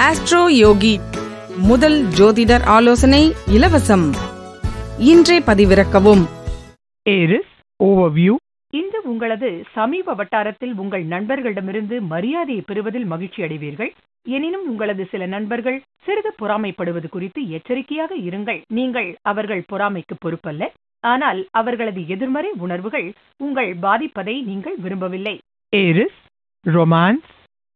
Astro யோகி முதல் ஜோதிடர் ஆலோசனை இலவசம். இன்றே பதிவிறக்கவும். Aries overview. இன்று உங்களது சமீப வட்டாரத்தில் உங்கள் நண்பர்களிடமிருந்து மரியாதையை பெறுவதில் மகிழ்ச்சி அடைவீர்கள். எனினும் உங்களது சில நண்பர்கள் சிறிது பொறாமைப்படுவது குறித்து எச்சரிக்கையாக இருங்கள். நீங்கள் அவர்கள் பொறாமைக்கு பொறுப்பல்ல, ஆனால் அவர்களது எதிர்மறை உணர்வுகள் உங்கள் பாதிப்பதை நீங்கள் விரும்பவில்லை. Aries romance.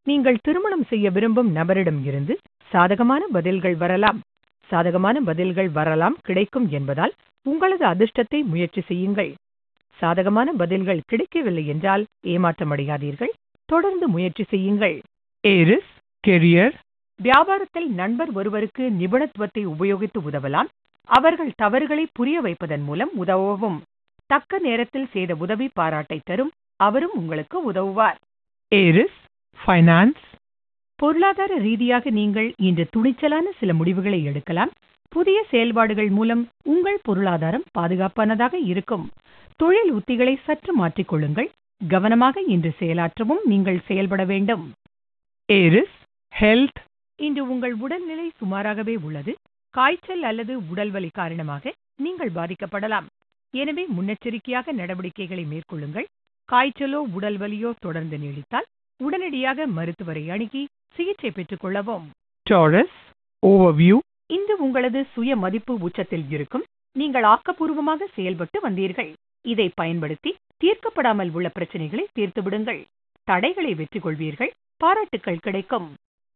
நீங்கள் திருமணம் செய்ய விரும்பும் நபரிடம் இருந்து சாதகமான பதில்கள் வரலாம் கிடைக்கும் என்பதால் உங்களது அதிர்ஷ்டத்தை முயற்சி செய்யுங்கள். சாதகமான பதில்கள் கிடைக்கவில்லை என்றால் ஏமாற்றமடையாதீர்கள். தொடர்ந்து முயற்சி செய்யுங்கள். Aries career. வியாபாரத்தில் நண்பர் ஒருவருக்கு நிபுணத்துவத்தை உபயோகித்து உதவலாம். அவர்கள் தவறுகளை புரிய வைப்பதன் மூலம் உதவவும். தக்க நேரத்தில் செய்த உதவி பாராட்டை தரும். அவரும் உங்களுக்கு உதவுவார். Aries finance. பொருளாதார ரீதியாக நீங்கள் இன்று துணிச்சலான சில முடிவுகளை எடுக்கலாம். புதிய செயல்பாடுகள் மூலம் உங்கள் பொருளாதாரம் பாதுகாப்பானதாக இருக்கும். தொழில் உத்திகளை சற்று மாற்றிக்கொள்ளுங்கள். கவனமாக இன்று செயலாற்றவும் நீங்கள் செயல்பட வேண்டும். Aries health. இன்று உங்கள் உடல்நிலை சுமாராகவே உள்ளது. காய்ச்சல் அல்லது உடல்வலி காரணமாக நீங்கள் பாதிக்கப்படலாம். எனவே முன்னெச்சரிக்கையாக நடவடிக்கைகளை மேற்கொள்ளுங்கள். காய்ச்சலோ உடல்வலியோ தொடர்ந்து நீடித்தால் உடனடியாக மருத்துவரை அணுகி சிகிச்சை பெற்றுக் கொள்ளவும். Taurus overview. இன்று உங்களது சுய மதிப்பு உச்சத்தில் இருக்கும். நீங்கள் ஆக்கப்பூர்வமாக செயல்பட்டு வந்தீர்கள். இதை பயன்படுத்தி தீர்க்கப்படாமல் உள்ள பிரச்சனைகளை தீர்த்துவிடுங்கள். தடைகளை வெற்றி கொள்வீர்கள். பாராட்டுக்கள் கிடைக்கும்.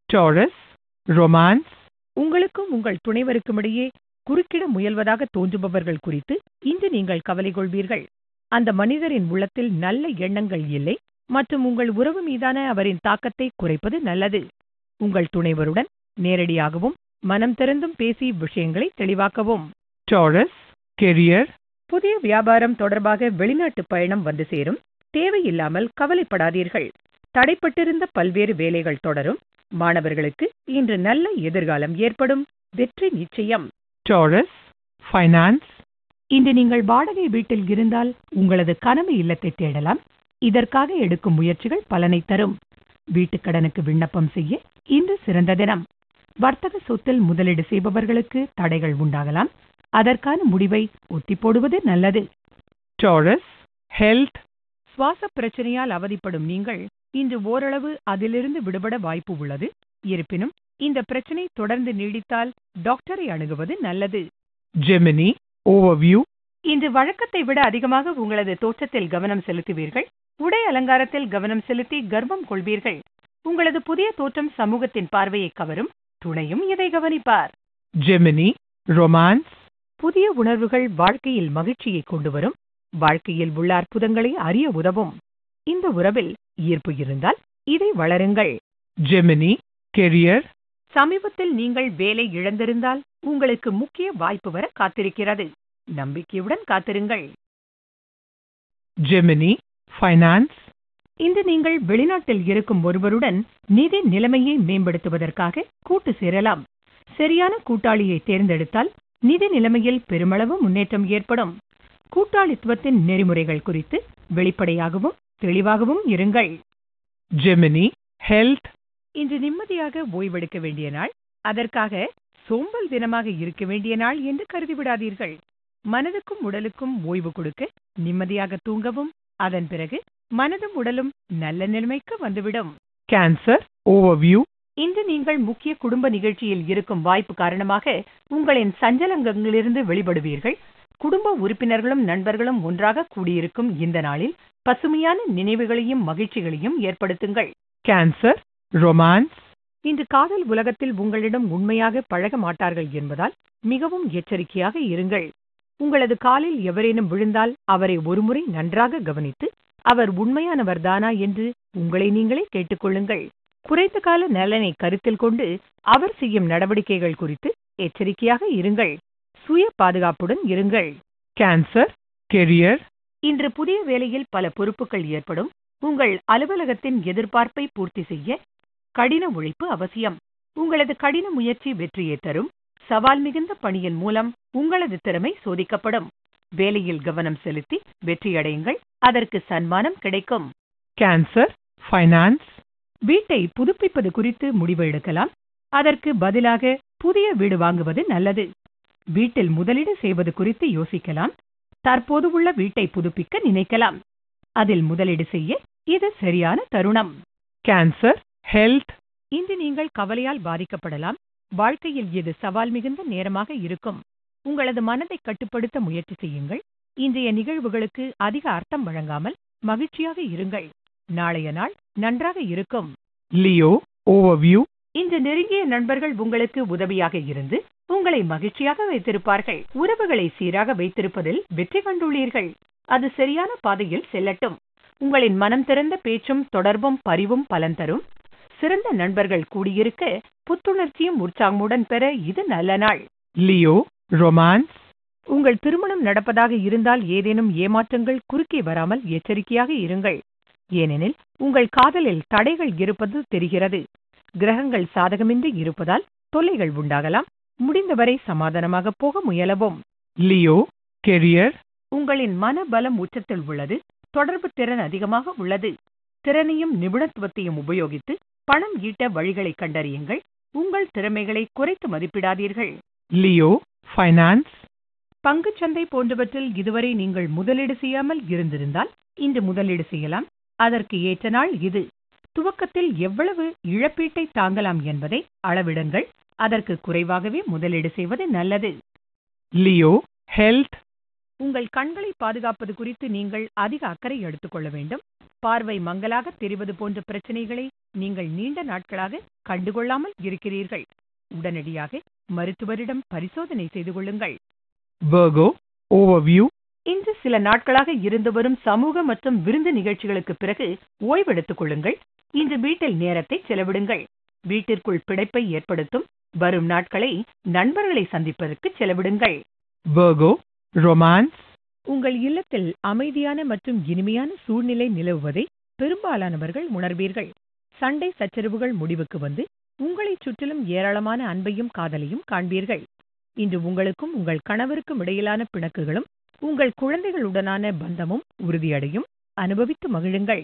Taurus romance. உங்களுக்கும் உங்கள் துணைவருக்கும் இடையே குறுக்கிட முயல்வதாக தோன்றுபவர்கள் குறித்து இன்று நீங்கள் கவலை கொள்வீர்கள். அந்த மனிதரின் உள்ளத்தில் நல்ல எண்ணங்கள் இல்லை மற்றும் உங்கள் உறவு மீதான அவரின் தாக்கத்தை குறைப்பது நல்லது. உங்கள் துணைவருடன் நேரடியாகவும் மனம் திறந்தும் பேசி விஷயங்களை தெளிவாக்கவும். Taurus career. புதிய வியாபாரம் தொடர்பாக வெளிநாட்டு பயணம் வந்து சேரும். தேவையில்லாமல் கவலைப்படாதீர்கள். தடைப்பட்டிருந்த பல்வேறு வேலைகள் தொடரும். மாணவர்களுக்கு இன்று நல்ல எதிர்காலம் ஏற்படும். வெற்றி நிச்சயம். Taurus finance. இன்று நீங்கள் வாடகை வீட்டில் இருந்தால் உங்களது கனவு இல்லத்தை தேடலாம். இதற்காக எடுக்கும் முயற்சிகள் பலனை தரும். வீட்டுக்கடனுக்கு விண்ணப்பம் செய்ய இன்று சிறந்த தினம். வர்த்தக சொத்தில் முதலீடு செய்பவர்களுக்கு தடைகள் உண்டாகலாம். அதற்கான முடிவை ஒத்தி போடுவது நல்லது. Taurus health. சுவாச பிரச்சனையால் அவதிப்படும் நீங்கள் இன்று ஓரளவு அதிலிருந்து விடுபட வாய்ப்பு உள்ளது. இருப்பினும் இந்த பிரச்சனை தொடர்ந்து நீடித்தால் டாக்டரை அணுகுவது நல்லது. ஜெமினி ஓவர்வியூ. இன்று வழக்கத்தை விட அதிகமாக உங்களது தோற்றத்தில் கவனம் செலுத்துவீர்கள். உடை அலங்காரத்தில் கவனம் செலுத்தி கர்வம் கொள்வீர்கள். உங்களது புதிய தோற்றம் சமூகத்தின் பார்வையை கவரும். துணையும் இதை கவனிப்பார். ஜெமினி ரொமான்ஸ். புதிய உணர்வுகள் வாழ்க்கையில் மகிழ்ச்சியை கொண்டு வரும். வாழ்க்கையில் உள்ள அற்புதங்களை அறிய உதவும். இந்த உறவில் ஈர்ப்பு இருந்தால் இதை வளருங்கள். ஜெமினி கெரியர். சமீபத்தில் நீங்கள் வேலை இழந்திருந்தால் உங்களுக்கு முக்கிய வாய்ப்பு வர காத்திருக்கிறது. நம்பிக்கையுடன் காத்திருங்கள். ஜெமினி ஃபைனான்ஸ். இன்று நீங்கள் வெளிநாட்டில் இருக்கும் ஒருவருடன் நிதி நிலைமையை மேம்படுத்துவதற்காக கூட்டு சேரலாம். சரியான கூட்டாளியை தேர்ந்தெடுத்தால் நிதி நிலைமையில் பெருமளவு முன்னேற்றம் ஏற்படும். கூட்டாளித்துவத்தின் நெறிமுறைகள் குறித்து வெளிப்படையாகவும் தெளிவாகவும் இருங்கள். ஜெமினி ஹெல்த். இன்று நிம்மதியாக ஓய்வெடுக்க வேண்டிய நாள். அதற்காக சோம்பல் தினமாக இருக்க வேண்டிய நாள் என்று கருதிவிடாதீர்கள். மனதுக்கும் உடலுக்கும் ஓய்வு கொடுக்க நிம்மதியாக தூங்கவும். அதன் பிறகு மனதும் உடலும் நல்ல நிலைமைக்கு வந்துவிடும். Cancer overview. இன்று நீங்கள் முக்கிய குடும்ப நிகழ்ச்சியில் இருக்கும் வாய்ப்பு காரணமாக உங்களின் சஞ்சலங்களிலிருந்து வெளிப்படுவீர்கள். குடும்ப உறுப்பினர்களும் நண்பர்களும் ஒன்றாக கூடியிருக்கும் இந்த நாளில் பசுமையான நினைவுகளையும் மகிழ்ச்சிகளையும் ஏற்படுத்துங்கள். Cancer romance. இன்று காதல் உலகத்தில் உங்களிடம் உண்மையாக பழக மாட்டார்கள் என்பதால் மிகவும் எச்சரிக்கையாக இருங்கள். உங்களது காலில் எவரேனும் விழுந்தால் அவரை ஒருமுறை நன்றாக கவனித்து அவர் உண்மையானவர்தானா என்று உங்களை நீங்களே கேட்டுக்கொள்ளுங்கள். குறைந்த கால நலனை கருத்தில் கொண்டு அவர் செய்யும் நடவடிக்கைகள் குறித்து எச்சரிக்கையாக இருங்கள். சுய பாதுகாப்புடன் இருங்கள். Cancer career. இன்று புதிய வேலையில் பல பொறுப்புகள் ஏற்படும். உங்கள் அலுவலகத்தின் எதிர்பார்ப்பை பூர்த்தி செய்ய கடின உழைப்பு அவசியம். உங்களது கடின முயற்சி வெற்றியை தரும். சவால் மிகுந்த பணியின் மூலம் உங்களது திறமை சோதிக்கப்படும். வேலையில் கவனம் செலுத்தி வெற்றியடையுங்கள். அதற்கு சன்மானம் கிடைக்கும். Cancer finance. வீட்டை புதுப்பிப்பது குறித்து முடிவு எடுக்கலாம். அதற்கு பதிலாக புதிய வீடு வாங்குவது நல்லது. வீட்டில் முதலீடு செய்வது குறித்து யோசிக்கலாம். தற்போது உள்ள வீட்டை புதுப்பிக்க நினைக்கலாம். அதில் முதலீடு செய்ய இது சரியான தருணம். Cancer, health, இன்று நீங்கள் கவலையால் பாதிக்கப்படலாம். வாழ்க்கையில் இது சவால் மிகுந்த நேரமாக இருக்கும். உங்களது மனதை கட்டுப்படுத்த முயற்சி செய்யுங்கள். இன்றைய நிகழ்வுகளுக்கு அதிக அர்த்தம் வழங்காமல் மகிழ்ச்சியாக இருங்கள். நாளைய நாள் நன்றாக இருக்கும். Leo, overview, இன்று நெருங்கிய நண்பர்கள் உங்களுக்கு உதவியாக இருந்து உங்களை மகிழ்ச்சியாக வைத்திருப்பார்கள். உறவுகளை சீராக வைத்திருப்பதில் வெற்றி கண்டுள்ளீர்கள். அது சரியான பாதையில் செல்லட்டும். உங்களின் மனம் திறந்த பேச்சும் தொடர்பும் பரிவும் பலன் தரும். சிறந்த நண்பர்கள் கூடியிருக்க புத்துணர்ச்சியும் உற்சாகமுடன் பெற இது நல்ல நாள். Leo, romance, உங்கள் திருமணம் நடப்பதாக இருந்தால் ஏதேனும் ஏமாற்றங்கள் குறுக்கே வராமல் எச்சரிக்கையாக இருங்கள். ஏனெனில் உங்கள் காதலில் தடைகள் இருப்பது தெரிகிறது. கிரகங்கள் சாதகமின்றி இருப்பதால் தொல்லைகள் உண்டாகலாம். முடிந்தவரை சமாதானமாக போக முயலவும். Leo, career, உங்களின் மன பலம் உச்சத்தில் உள்ளது. தொடர்பு திறன் அதிகமாக உள்ளது. திறனையும் நிபுணத்துவத்தையும் உபயோகித்து பணம் ஈட்ட வழிகளை கண்டறியுங்கள். உங்கள் திறமைகளை குறைத்து மதிப்பிடாதீர்கள். Leo, finance, பங்குச்சந்தை போன்றவற்றில் இதுவரை நீங்கள் முதலீடு செய்யாமல் இருந்திருந்தால் இன்று முதலீடு செய்யலாம். அதற்கு ஏற்ற நாள் இது. துவக்கத்தில் எவ்வளவு இழப்பீட்டை தாங்கலாம் என்பதை அளவிடுங்கள். அதற்கு குறைவாகவே முதலீடு செய்வது நல்லது. Leo, health, உங்கள் கண்களை பாதுகாப்பது குறித்து நீங்கள் அதிக அக்கறை எடுத்துக்கொள்ள வேண்டும். பார்வை மங்கலாக தெரிவது போன்ற பிரச்சனைகளை நீங்கள் நீண்ட நாட்களாக கண்டுகொள்ளாமல் இருக்கிறீர்கள். உடனடியாக மருத்துவரிடம் பரிசோதனை செய்து கொள்ளுங்கள். Virgo, overview, இன்று சில நாட்களாக இருந்து வரும் சமூக மற்றும் விருந்து நிகழ்ச்சிகளுக்கு பிறகு ஓய்வெடுத்துக் கொள்ளுங்கள். இன்று வீட்டில் நேரத்தை செலவிடுங்கள். வீட்டிற்குள் பிணைப்பை ஏற்படுத்தும் வரும் நாட்களை நண்பர்களை சந்திப்பதற்கு செலவிடுங்கள். Virgo, romance, உங்கள் இல்லத்தில் அமைதியான மற்றும் இனிமையான சூழ்நிலை நிலவுவதை பெரும்பாலானவர்கள் உணர்வீர்கள். சண்டை சச்சரவுகள் முடிவுக்கு வந்து உங்களைச் சுற்றிலும் ஏராளமான அன்பையும் காதலையும் காண்பீர்கள். இன்று உங்களுக்கும் உங்கள் கணவருக்கும் இடையிலான பிணக்குகளும் உங்கள் குழந்தைகளுடனான பந்தமும் உறுதியடையும். அனுபவித்து மகிழுங்கள்.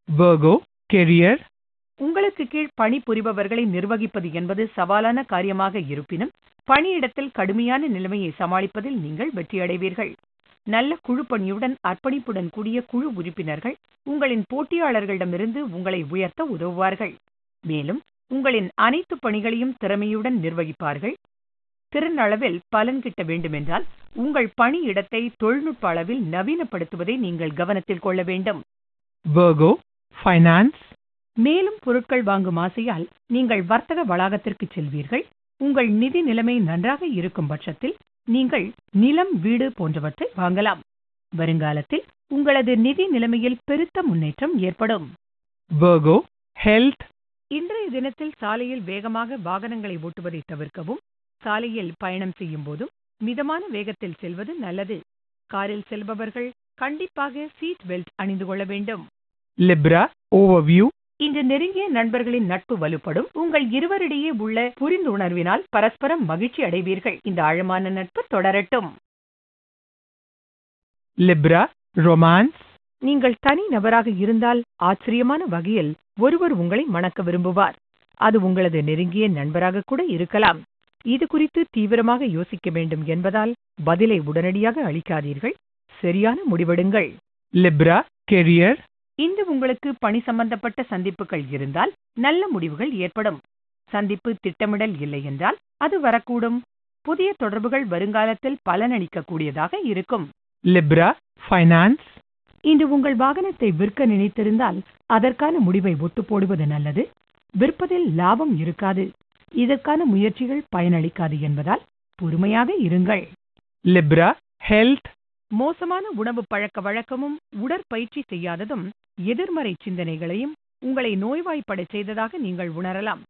Virgo, career, உங்களுக்கு கீழ் பணிபுரிபவர்களை நிர்வகிப்பது என்பது சவாலான காரியமாக இருப்பினும் பணியிடத்தில் கடுமையான நிலைமையை சமாளிப்பதில் நீங்கள் வெற்றியடைவீர்கள். நல்ல குழு பணியுடன் அர்ப்பணிப்புடன் கூடிய குழு உறுப்பினர்கள் உங்களின் போட்டியாளர்களிடமிருந்து உங்களை உயர்த்த உதவுவார்கள். மேலும் உங்களின் அனைத்து பணிகளையும் திறமையுடன் நிர்வகிப்பார்கள். திறன் அளவில் பலன் கிட்ட வேண்டுமென்றால் உங்கள் பணியிடத்தை தொழில்நுட்ப அளவில் நவீனப்படுத்துவதை நீங்கள் கவனத்தில் கொள்ள வேண்டும். Virgo, finance, மேலும் பொருட்கள் வாங்கும் ஆசையால் நீங்கள் வர்த்தக வளாகத்திற்கு செல்வீர்கள். உங்கள் நிதி நிலைமை நன்றாக இருக்கும் பட்சத்தில் நீங்கள் நிலம், வீடு போன்றவற்றை வாங்கலாம். வருங்காலத்தில் உங்களது நிதி நிலைமையில் பெருத்த முன்னேற்றம் ஏற்படும். Virgo, health, இன்றைய தினத்தில் சாலையில் வேகமாக வாகனங்களை ஓட்டுவதை தவிர்க்கவும். சாலையில் பயணம் செய்யும் போதும் மிதமான வேகத்தில் செல்வது நல்லது. காரில் செல்பவர்கள் கண்டிப்பாக சீட் பெல்ட் அணிந்து கொள்ள வேண்டும். Libra, overview, இன்று நெருங்கிய நண்பர்களின் நட்பு வலுப்படும். உங்கள் இருவரிடையே உள்ள புரிந்துணர்வினால் பரஸ்பரம் மகிழ்ச்சி அடைவீர்கள். இந்த ஆழமான நட்பு தொடரட்டும். Libra, romance, நீங்கள் தனி நபராக இருந்தால் ஆச்சரியமான வகையில் ஒருவர் உங்களை மணக்க விரும்புவார். அது உங்களது நெருங்கிய நண்பராக கூட இருக்கலாம். இது குறித்து தீவிரமாக யோசிக்க வேண்டும் என்பதால் பதிலை உடனடியாக அளிக்காதீர்கள். சரியான முடிவெடுங்கள். Libra, career, இன்று உங்களுக்கு பணி சம்பந்தப்பட்ட சந்திப்புகள் இருந்தால் நல்ல முடிவுகள் ஏற்படும். சந்திப்பு திட்டமிடல் இல்லை என்றால் அது வரக்கூடும். புதிய தொடர்புகள் வருங்காலத்தில் பலனளிக்கக்கூடியதாக இருக்கும். Libra, finance, இன்று உங்கள் வாகனத்தை விற்க நினைத்திருந்தால் அதற்கான முடிவை ஒத்துப்போடுவது நல்லது. விற்பதில் லாபம் இருக்காது. இதற்கான முயற்சிகள் பயனளிக்காது என்பதால் பொறுமையாக இருங்கள். Libra, health, மோசமான உணவு பழக்க வழக்கமும் உடற்பயிற்சி செய்யாததும் எதிர்மறை சிந்தனைகளையும் உங்களை நோய்வாய்ப்படச் செய்ததாக நீங்கள் உணரலாம்.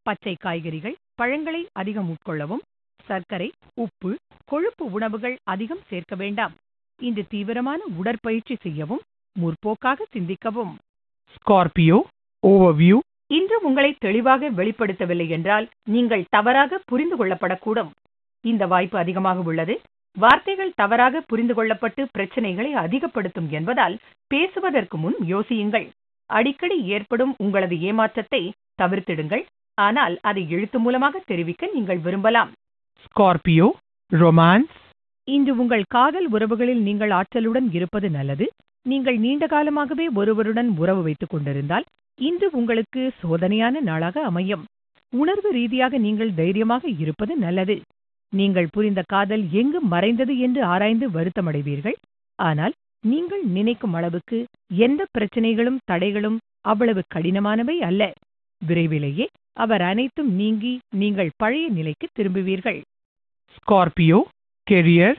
பச்சை காய்கறிகள், பழங்களை அதிகம் உட்கொள்ளவும். சர்க்கரை, உப்பு, கொழுப்பு உணவுகள் அதிகம் சேர்க்க வேண்டாம். இன்று தீவிரமான உடற்பயிற்சி செய்யவும் முற்போக்காக சிந்திக்கவும். Scorpio, overview, இன்று உங்களை தெளிவாக வெளிப்படுத்தவில்லை என்றால் நீங்கள் தவறாக புரிந்து கொள்ளப்படக்கூடும். இந்த வாய்ப்பு அதிகமாக உள்ளது. வார்த்தைகள் தவறாக புரிந்து கொள்ளப்பட்டு பிரச்சனைகளை அதிகப்படுத்தும் என்பதால் பேசுவதற்கு முன் யோசியுங்கள். அடிக்கடி ஏற்படும் உங்களது ஏமாற்றத்தை தவிர்த்திடுங்கள். ஆனால் அதை எழுத்து மூலமாக தெரிவிக்க நீங்கள் விரும்பலாம். Scorpio, romance, இன்று உங்கள் காதல் உறவுகளில் நீங்கள் ஆற்றலுடன் இருப்பது நல்லது. நீங்கள் நீண்ட காலமாகவே ஒருவருடன் உறவு வைத்துக் கொண்டிருந்தால் இன்று உங்களுக்கு சோதனையான நாளாக அமையும். உணர்வு ரீதியாக நீங்கள் தைரியமாக இருப்பது நல்லது. நீங்கள் புரிந்த காதல் எங்கு மறைந்தது என்று ஆராய்ந்து வருத்தமடைவீர்கள். ஆனால் நீங்கள் நினைக்கும் அளவுக்கு எந்த பிரச்சனைகளும் தடைகளும் அவ்வளவு கடினமானவை அல்ல. விரைவிலேயே அவர் அனைத்தும் நீங்கி நீங்கள் பழைய நிலைக்கு திரும்புவீர்கள். Scorpio, career,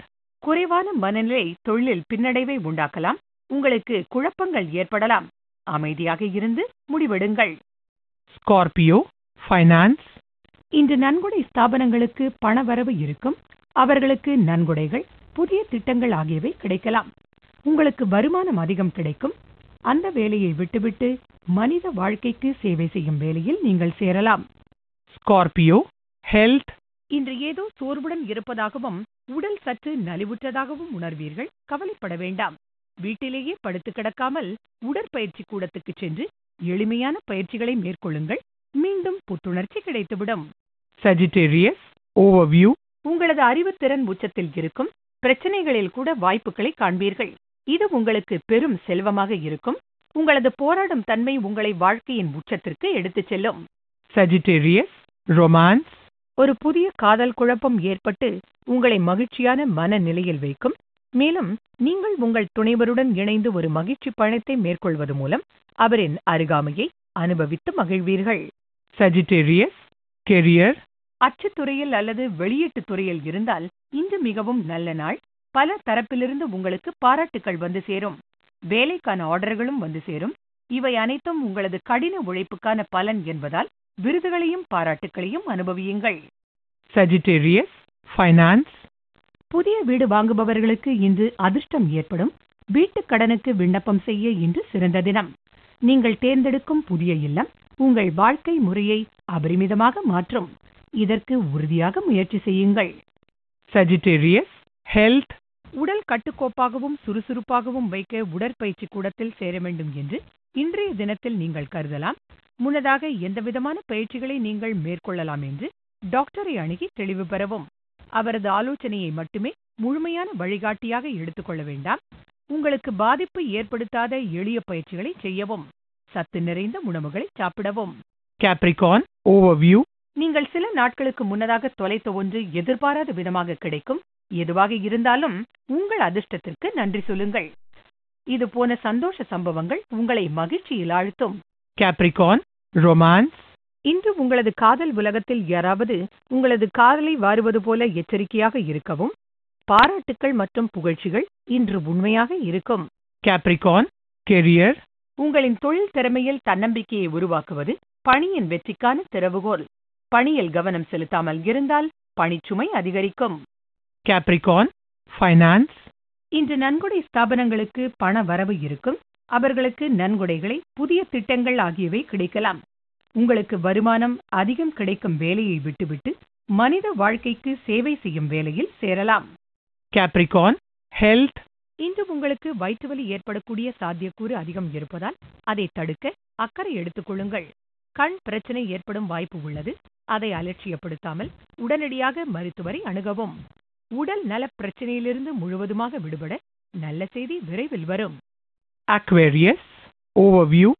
குறைவான மனநிலை தொழிலில் பின்னடைவை உண்டாக்கலாம். உங்களுக்கு குழப்பங்கள் ஏற்படலாம். அமைதியாக இருந்து முடிவெடுங்கள். Scorpio, finance, இன்று நன்கொடை ஸ்தாபனங்களுக்கு பணவரவு இருக்கும். அவர்களுக்கு நன்கொடைகள், புதிய திட்டங்கள் ஆகியவை கிடைக்கலாம். உங்களுக்கு வருமானம் அதிகம் கிடைக்கும். அந்த வேலையை விட்டுவிட்டு மனித வாழ்க்கைக்கு சேவை செய்யும் வேலையில் நீங்கள் சேரலாம். Scorpio, health, இன்று ஏதோ சோர்வுடன் இருப்பதாகவும் உடல் சற்று நலிவுற்றதாகவும் உணர்வீர்கள். கவலைப்பட வேண்டாம். வீட்டிலேயே படுத்து கிடக்காமல் உடற்பயிற்சி கூடத்துக்கு சென்று எளிமையான பயிற்சிகளை மேற்கொள்ளுங்கள். மீண்டும் புத்துணர்ச்சி கிடைத்துவிடும். Sagittarius, overview, உங்களது அறிவுத்திறன் உச்சத்தில் இருக்கும். பிரச்சனைகளில் கூட வாய்ப்புகளை காண்பீர்கள். இது உங்களுக்கு பெரும் செல்வமாக இருக்கும். உங்களது போராடும் தன்மை உங்களை வாழ்க்கையின் உச்சத்திற்கு எடுத்துச் செல்லும். Sagittarius, romance, ஒரு புதிய காதல் குழப்பம் ஏற்பட்டு உங்களை மகிழ்ச்சியான மனநிலையில் வைக்கும். மேலும் நீங்கள் உங்கள் துணைவருடன் இணைந்து ஒரு மகிழ்ச்சி பயணத்தை மேற்கொள்வது மூலம் அவரின் அருகாமையை அனுபவித்து மகிழ்வீர்கள். Sagittarius, career, அச்சுத்துறையில் அல்லது வெளியீட்டுத் துறையில் இருந்தால் இன்று மிகவும் நல்ல நாள். பல தரப்பிலிருந்து உங்களுக்கு பாராட்டுக்கள் வந்து சேரும். வேலைக்கான ஆர்டர்களும் வந்து சேரும். இவை அனைத்தும் உங்களது கடின உழைப்புக்கான பலன் என்பதால் விருதுகளையும் பாராட்டுக்களையும் அனுபவியுங்கள். Sagittarius, finance, புதிய வீடு வாங்குபவர்களுக்கு இன்று அதிர்ஷ்டம் ஏற்படும். வீட்டுக் கடனுக்கு விண்ணப்பம் செய்ய இன்று சிறந்த தினம். நீங்கள் தேர்ந்தெடுக்கும் புதிய இல்லம் உங்கள் வாழ்க்கை முறையை அபரிமிதமாக மாற்றும். இதற்கு உறுதியாக முயற்சி செய்யுங்கள். Sagittarius, health, உடல் கட்டுக்கோப்பாகவும் சுறுசுறுப்பாகவும் வைக்க உடற்பயிற்சி கூடத்தில் சேர வேண்டும் என்று இன்றைய தினத்தில் நீங்கள் கருதலாம். முன்னதாக எந்தவிதமான பயிற்சிகளை நீங்கள் மேற்கொள்ளலாம் என்று டாக்டரை அணுகி தெளிவு பெறவும். அவரது ஆலோசனையை மட்டுமே முழுமையான வழிகாட்டியாக எடுத்துக்கொள்ள வேண்டாம். உங்களுக்கு பாதிப்பு ஏற்படுத்தாத எளிய பயிற்சிகளை செய்யவும். சத்து நிறைந்த உணவுகளை சாப்பிடவும். Capricorn, overview, நீங்கள் சில நாட்களுக்கு முன்னதாக தொலைத்த ஒன்று எதிர்பாராத விதமாக கிடைக்கும். எதுவாக இருந்தாலும் உங்கள் அதிர்ஷ்டத்திற்கு நன்றி சொல்லுங்கள். இது போன சந்தோஷ சம்பவங்கள் உங்களை மகிழ்ச்சியில் ஆழ்த்தும். Capricorn, romance, இன்று உங்களது காதல் உலகத்தில் யாராவது உங்களது காதலை வாருவது போல எச்சரிக்கையாக இருக்கவும். பாராட்டுக்கள் மற்றும் புகழ்ச்சிகள் இன்று உண்மையாக இருக்கும். Capricorn, career, உங்களின் தொழில் திறமையில் தன்னம்பிக்கையை உருவாக்குவது பணியின் வெற்றிக்கான திறவுகோல். பணியில் கவனம் செலுத்தாமல் இருந்தால் பணிச்சுமை அதிகரிக்கும். Capricorn, finance, இன்று நன்கொடை ஸ்தாபனங்களுக்கு பண வரவு இருக்கும். அவர்களுக்கு நன்கொடைகளை, புதிய திட்டங்கள் ஆகியவை கிடைக்கலாம். உங்களுக்கு வருமானம் அதிகம் கிடைக்கும் வேலையை விட்டுவிட்டு மனித வாழ்க்கைக்கு சேவை செய்யும் வேலையில் சேரலாம். Capricorn, health, இன்று உங்களுக்கு வயிற்றுவலி ஏற்படக்கூடிய சாத்தியக்கூறு அதிகம் இருப்பதால் அதை தடுக்க அக்கறை எடுத்துக் கொள்ளுங்கள். கண் பிரச்சனை ஏற்படும் வாய்ப்பு உள்ளது. அதை அலட்சியப்படுத்தாமல் உடனடியாக மருத்துவரை அணுகவும். உடல் நல பிரச்சனையிலிருந்து முழுவதுமாக விடுபட நல்ல செய்தி விரைவில் வரும். Aquarius, overview,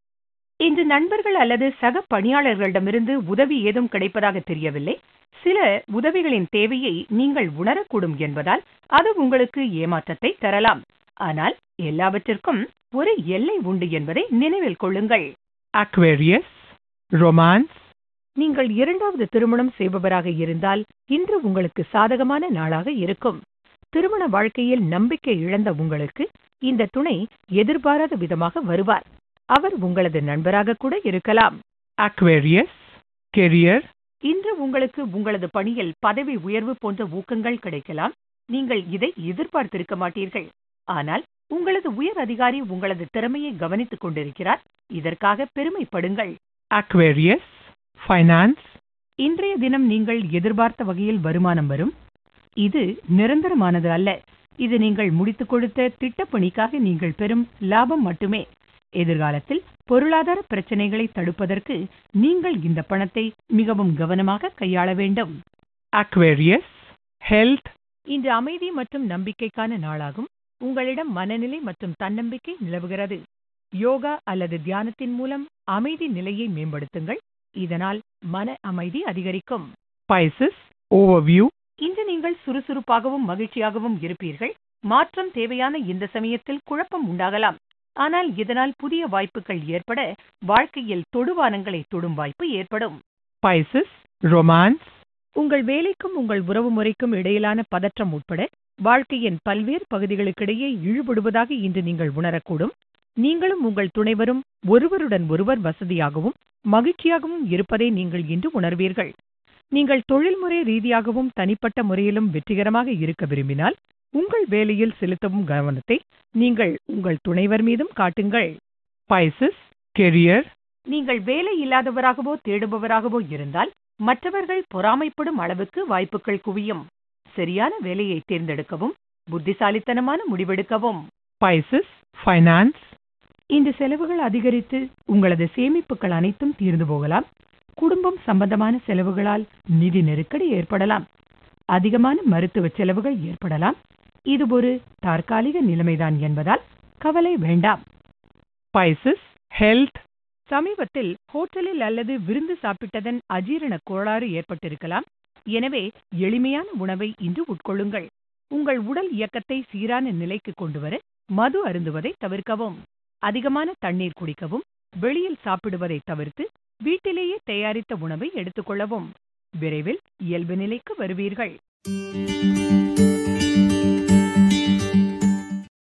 இன்று நண்பர்கள் அல்லது சக பணியாளர்களிடமிருந்து உதவி ஏதும் கிடைப்பதாக தெரியவில்லை. சில உதவிகளின் தேவையை நீங்கள் உணரக்கூடும் என்பதால் அது உங்களுக்கு ஏமாற்றத்தை தரலாம். ஆனால் எல்லாவற்றிற்கும் ஒரு எல்லை உண்டு என்பதை நினைவில் கொள்ளுங்கள். Aquarius, romance, நீங்கள் இரண்டாவது திருமணம் செய்பவராக இருந்தால் இன்று உங்களுக்கு சாதகமான நாளாக இருக்கும். திருமண வாழ்க்கையில் நம்பிக்கை இழந்த உங்களுக்கு இந்த துணை எதிர்பாராத விதமாக வருவார். அவர் உங்களது நண்பராக கூட இருக்கலாம். Aquarius, career, இன்று உங்களுக்கு உங்களது பணியில் பதவி உயர்வு போன்ற ஊக்கங்கள் கிடைக்கலாம். நீங்கள் இதை எதிர்பார்த்திருக்க மாட்டீர்கள். ஆனால் உங்களது உயர் அதிகாரி உங்களது திறமையை கவனித்துக் கொண்டிருக்கிறார். இதற்காக பெருமைப்படுங்கள். Aquarius, finance, இன்றைய தினம் நீங்கள் எதிர்பார்த்த வகையில் வருமானம் வரும். இது நிரந்தரமானது அல்ல. இது நீங்கள் முடித்துக் கொடுத்த திட்டப்பணிக்காக நீங்கள் பெறும் லாபம் மட்டுமே. எதிர்காலத்தில் பொருளாதார பிரச்சனைகளை தடுப்பதற்கு நீங்கள் இந்த பணத்தை மிகவும் கவனமாக கையாள வேண்டும். Aquarius, health, இன்று அமைதி மற்றும் நம்பிக்கைக்கான நாளாகும். உங்களிடம் மனநிலை மற்றும் தன்னம்பிக்கை நிலவுகிறது. யோகா அல்லது தியானத்தின் மூலம் அமைதி நிலையை மேம்படுத்துங்கள். இதனால் மன அமைதி அதிகரிக்கும். Pisces, overview, இன்று நீங்கள் சுறுசுறுப்பாகவும் மகிழ்ச்சியாகவும் இருப்பீர்கள். மாற்றம் தேவையான இந்த சமயத்தில் குழப்பம் உண்டாகலாம். ஆனால் இதனால் புதிய வாய்ப்புகள் ஏற்பட வாழ்க்கையில் தொடுவானங்களை தொடும் வாய்ப்பு ஏற்படும். Pisces, romance, உங்கள் வேலைக்கும் உங்கள் உறவு முறைக்கும் இடையிலான பதற்றம் உட்பட வாழ்க்கையின் பல்வேறு பகுதிகளுக்கிடையே ஈடுபடுவதாக இன்று நீங்கள் உணரக்கூடும். நீங்களும் உங்கள் துணைவரும் ஒருவருடன் ஒருவர் வசதியாகவும் மகிழ்ச்சியாகவும் இருப்பதை நீங்கள் இன்று உணர்வீர்கள். நீங்கள் தொழில்முறை ரீதியாகவும் தனிப்பட்ட முறையிலும் வெற்றிகரமாக இருக்க விரும்பினால் உங்கள் வேலையில் செலுத்தவும் கவனத்தை நீங்கள் உங்கள் துணைவர் மீதும் காட்டுங்கள். Pisces, career, நீங்கள் வேலை இல்லாதவராகவோ தேடுபவராகவோ இருந்தால் மற்றவர்கள் பொறாமைப்படும் அளவுக்கு வாய்ப்புகள் குவியும். சரியான வேலையை தேர்ந்தெடுக்கவும் புத்திசாலித்தனமான முடிவெடுக்கவும். Pisces, finance, இந்த செலவுகள் அதிகரித்து உங்களது சேமிப்புகள் அனைத்தும் தீர்ந்து போகலாம். குடும்பம் சம்பந்தமான செலவுகளால் நிதி நெருக்கடி ஏற்படலாம். அதிகமான மருத்துவ செலவுகள் ஏற்படலாம். இது ஒரு தற்காலிக நிலைமைதான் என்பதால் கவலை வேண்டாம். Pisces, health, சமீபத்தில் ஹோட்டலில் அல்லது விருந்து சாப்பிட்டதன் அஜீரண கோளாறு ஏற்பட்டிருக்கலாம். எனவே எளிமையான உணவை இன்று உட்கொள்ளுங்கள். உங்கள் உடல் இயக்கத்தை சீரான நிலைக்கு கொண்டுவர மது அருந்துவதை தவிர்க்கவும். அதிகமான தண்ணீர் குடிக்கவும். வெளியில் சாப்பிடுவதை தவிர்த்து வீட்டிலேயே தயாரித்த உணவை எடுத்துக்கொள்ளவும். விரைவில் இயல்பு நிலைக்கு வருவீர்கள்.